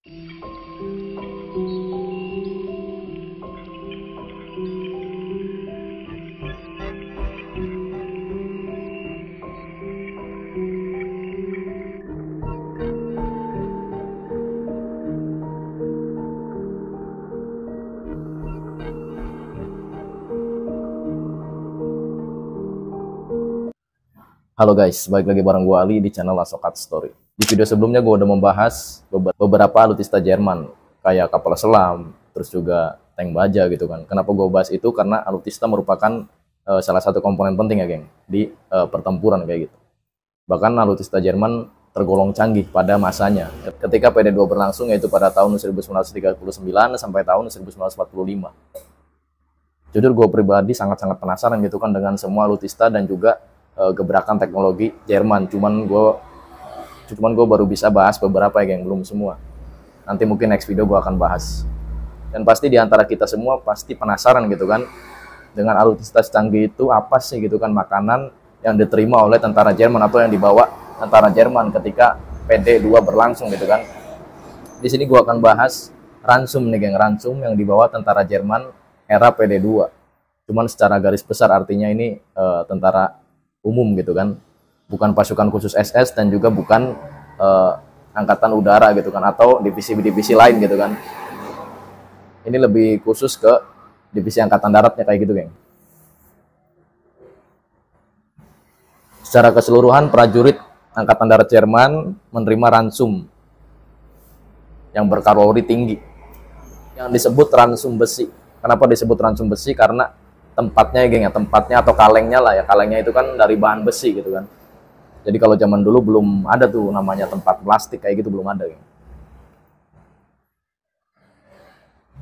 Halo guys, balik lagi bareng gue Ali di channel Lasokat Story. Di video sebelumnya gue udah membahas beberapa alutsista Jerman, kayak kapal selam, terus juga tank baja gitu kan. Kenapa gue bahas itu? Karena alutsista merupakan salah satu komponen penting ya geng, di pertempuran kayak gitu. Bahkan alutsista Jerman tergolong canggih pada masanya. Ketika PD2 berlangsung, yaitu pada tahun 1939 sampai tahun 1945. Jujur gue pribadi sangat-sangat penasaran gitu kan dengan semua alutsista dan juga gebrakan teknologi Jerman. Cuman gue baru bisa bahas beberapa ya geng, belum semua. Nanti mungkin next video gue akan bahas. Dan pasti diantara kita semua pasti penasaran gitu kan, dengan alutsista canggih itu apa sih gitu kan makanan yang diterima oleh tentara Jerman atau yang dibawa tentara Jerman ketika PD2 berlangsung gitu kan. Di sini gue akan bahas ransum nih geng, ransum yang dibawa tentara Jerman era PD2. Cuman secara garis besar artinya ini tentara umum gitu kan, bukan pasukan khusus SS dan juga bukan angkatan udara gitu kan, atau divisi-divisi lain gitu kan. Ini lebih khusus ke divisi angkatan daratnya kayak gitu geng. Secara keseluruhan prajurit angkatan darat Jerman menerima ransum yang berkalori tinggi yang disebut ransum besi. Kenapa disebut ransum besi? Karena tempatnya ya geng ya, tempatnya atau kalengnya lah ya, kalengnya itu kan dari bahan besi gitu kan. Jadi kalau zaman dulu belum ada tuh namanya tempat plastik kayak gitu, belum ada geng.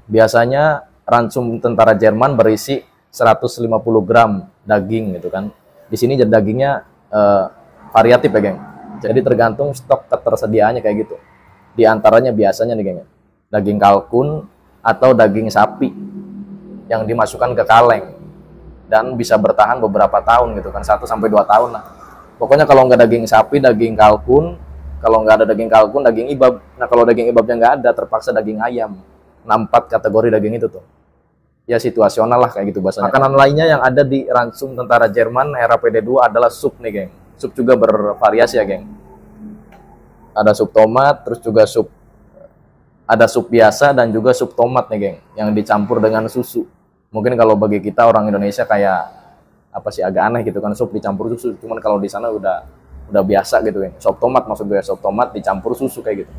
Biasanya ransum tentara Jerman berisi 150 gram daging gitu kan. Di sini dagingnya variatif ya geng, jadi tergantung stok ketersediaannya kayak gitu. Di antaranya biasanya nih geng, daging kalkun atau daging sapi yang dimasukkan ke kaleng dan bisa bertahan beberapa tahun gitu kan, 1 sampai 2 tahun lah. Pokoknya kalau nggak daging sapi, daging kalkun. Kalau nggak ada daging kalkun, daging ibab. Nah kalau daging ibabnya nggak ada, terpaksa daging ayam. 4 kategori daging itu tuh. Ya situasional lah kayak gitu bahasanya. Makanan lainnya yang ada di ransum tentara Jerman era PD2 adalah sup nih geng. Sup juga bervariasi ya geng. Ada sup tomat, terus juga ada sup biasa dan juga sup tomat nih geng, yang dicampur dengan susu. Mungkin kalau bagi kita orang Indonesia kayak apa sih, agak aneh gitu kan, sup dicampur susu. Cuman kalau di sana udah biasa gitu kan. Sop tomat maksud gue, sop tomat dicampur susu kayak gitu.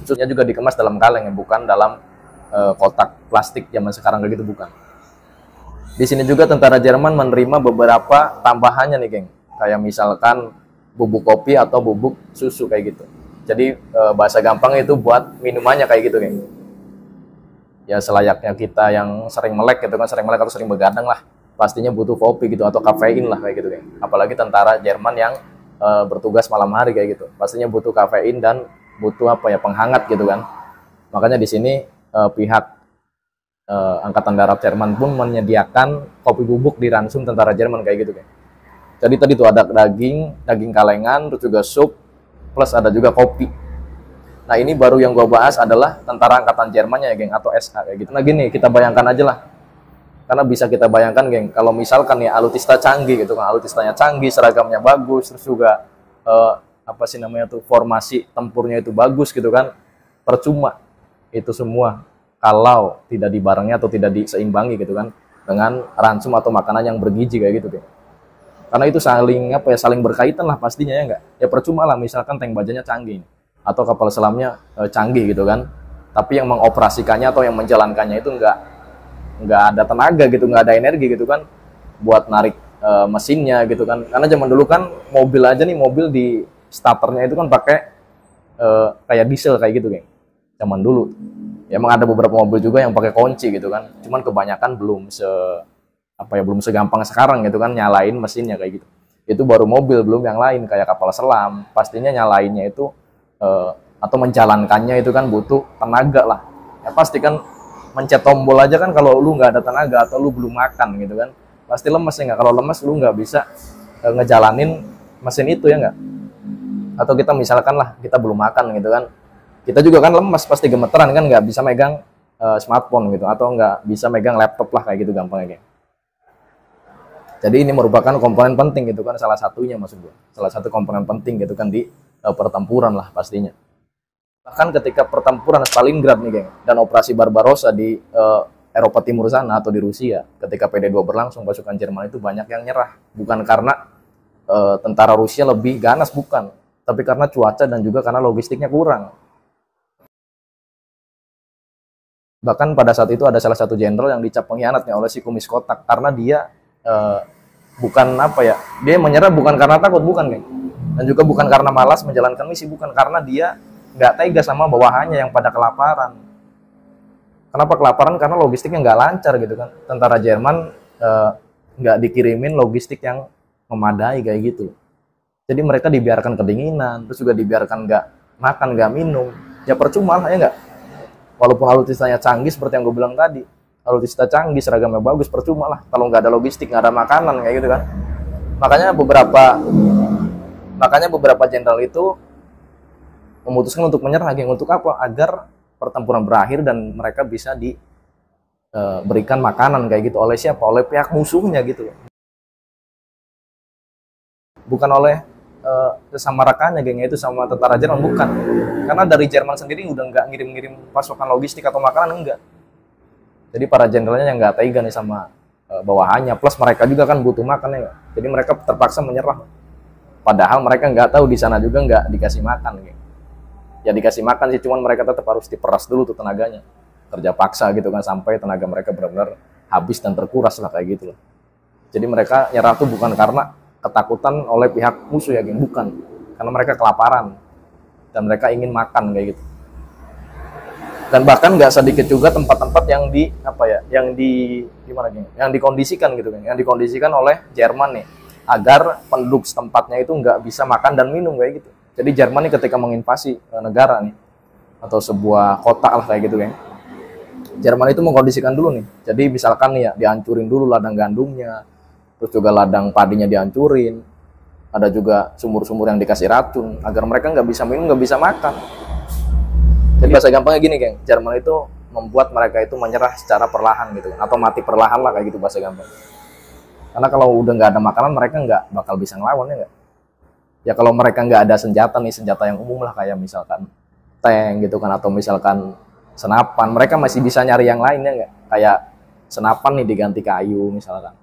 Susunya juga dikemas dalam kaleng ya, bukan dalam kotak plastik zaman sekarang kayak gitu, bukan. Di sini juga tentara Jerman menerima beberapa tambahannya nih geng, kayak misalkan bubuk kopi atau bubuk susu kayak gitu. Jadi bahasa gampang itu buat minumannya kayak gitu geng. Ya selayaknya kita yang sering melek gitu kan, sering melek atau sering begadang lah, pastinya butuh kopi gitu atau kafein lah kayak gitu geng. Apalagi tentara Jerman yang bertugas malam hari kayak gitu, pastinya butuh kafein dan butuh apa ya, penghangat gitu kan. Makanya di sini pihak angkatan darat Jerman pun menyediakan kopi bubuk di ransum tentara Jerman kayak gitu geng. Jadi tadi tuh ada daging kalengan, terus juga sup, plus ada juga kopi. Nah ini baru yang gue bahas adalah tentara angkatan Jermannya ya geng, atau SA kayak gitu. Nah gini, kita bayangkan aja lah, karena bisa kita bayangkan geng, kalau misalkan ya alutsista canggih gitu kan, alutistanya canggih, seragamnya bagus, terus juga apa sih namanya tuh, formasi tempurnya itu bagus gitu kan, percuma itu semua kalau tidak dibarengi atau tidak diseimbangi gitu kan dengan ransum atau makanan yang bergizi kayak gitu geng. Karena itu saling apa ya, saling berkaitan lah pastinya ya enggak. Ya percuma lah misalkan tank bajanya canggih atau kapal selamnya canggih gitu kan, tapi yang mengoperasikannya atau yang menjalankannya itu enggak ada tenaga gitu, enggak ada energi gitu kan buat narik mesinnya gitu kan. Karena zaman dulu kan mobil aja nih, mobil di starternya itu kan pakai kayak diesel kayak gitu geng. Zaman dulu ya emang ada beberapa mobil juga yang pakai kunci gitu kan, cuman kebanyakan belum belum segampang sekarang gitu kan nyalain mesinnya kayak gitu. Itu baru mobil, belum yang lain kayak kapal selam. Pastinya nyalainnya itu atau menjalankannya itu kan butuh tenaga lah. Ya pasti kan mencet tombol aja kan, kalau lu nggak ada tenaga atau lu belum makan gitu kan pasti lemes ya nggak. Kalau lemes lu nggak bisa ngejalanin mesin itu, ya nggak? Atau kita misalkan lah kita belum makan gitu kan, kita juga kan lemas, pasti gemeteran kan, nggak bisa megang smartphone gitu, atau nggak bisa megang laptop lah kayak gitu gampangnya, geng. Jadi ini merupakan komponen penting gitu kan, salah satunya maksud gue, salah satu komponen penting gitu kan di pertempuran lah pastinya. Bahkan ketika pertempuran Stalingrad nih, geng, dan operasi Barbarossa di Eropa Timur sana atau di Rusia, ketika PD2 berlangsung, pasukan Jerman itu banyak yang nyerah, bukan karena tentara Rusia lebih ganas, bukan, tapi karena cuaca dan juga karena logistiknya kurang. Bahkan pada saat itu ada salah satu jenderal yang dicap pengkhianat nih oleh si kumis kotak, karena dia bukan apa ya, dia menyerah bukan karena takut, bukan, geng, dan juga bukan karena malas menjalankan misi, bukan, karena dia nggak tega sama bawahannya yang pada kelaparan. Kenapa kelaparan? Karena logistiknya nggak lancar gitu kan. Tentara Jerman nggak dikirimin logistik yang memadai kayak gitu. Jadi mereka dibiarkan kedinginan, terus juga dibiarkan nggak makan, nggak minum. Ya percuma lah, ya nggak? Walaupun alutsistanya canggih seperti yang gue bilang tadi, alutsista canggih, seragamnya bagus, percuma lah kalau nggak ada logistik, nggak ada makanan kayak gitu kan. Makanya beberapa jenderal itu memutuskan untuk menyerah, geng. Untuk apa? Agar pertempuran berakhir dan mereka bisa diberikan makanan kayak gitu oleh siapa? Oleh pihak musuhnya gitu. Bukan oleh sesama rekannya, geng, itu sama tentara Jerman, bukan. Karena dari Jerman sendiri udah nggak ngirim-ngirim pasokan logistik atau makanan, enggak. Jadi para jenderalnya yang nggak tega nih sama bawahannya, plus mereka juga kan butuh makan, ya. Jadi mereka terpaksa menyerah. Padahal mereka nggak tahu di sana juga nggak dikasih makan, geng. Ya dikasih makan sih, cuman mereka tetap harus diperas dulu tuh tenaganya, kerja paksa gitu kan, sampai tenaga mereka benar-benar habis dan terkuras lah kayak gitu loh. Jadi mereka nyerah tuh bukan karena ketakutan oleh pihak musuh, ya, geng, bukan, karena mereka kelaparan dan mereka ingin makan kayak gitu. Dan bahkan nggak sedikit juga tempat-tempat yang gimana, geng, yang dikondisikan gitu kan, yang dikondisikan oleh Jerman nih agar penduduk setempatnya itu nggak bisa makan dan minum kayak gitu. Jadi Jerman nih ketika menginvasi negara nih atau sebuah kota lah kayak gitu, kan, Jerman itu mengkondisikan dulu nih. Jadi misalkan nih ya, dihancurin dulu ladang gandumnya, terus juga ladang padinya dihancurin, ada juga sumur-sumur yang dikasih racun agar mereka nggak bisa minum, nggak bisa makan. Jadi bahasa gampangnya gini, geng, Jerman itu membuat mereka itu menyerah secara perlahan gitu, atau mati perlahan lah kayak gitu bahasa gampang. Karena kalau udah nggak ada makanan, mereka nggak bakal bisa ngelawan, ya nggak? Ya kalau mereka nggak ada senjata nih, senjata yang umum lah kayak misalkan tank gitu kan, atau misalkan senapan, mereka masih bisa nyari yang lainnya, nggak? Kayak senapan nih diganti kayu misalkan,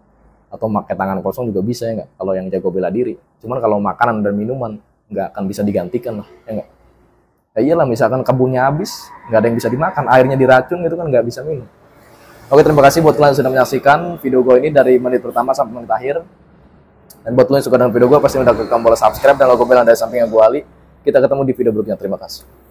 atau pakai tangan kosong juga bisa, ya nggak? Kalau yang jago bela diri. Cuman kalau makanan dan minuman nggak akan bisa digantikan lah, ya nggak? Ya iyalah, misalkan kebunnya habis, nggak ada yang bisa dimakan, airnya diracun gitu kan, nggak bisa minum. Oke, terima kasih buat kalian yang sudah menyaksikan video gue ini dari menit pertama sampai menit akhir. Dan buat kalian yang suka dengan video gue, pasti udah klik tombol subscribe dan logo bel yang ada di sampingnya gue Ali. Kita ketemu di video berikutnya. Terima kasih.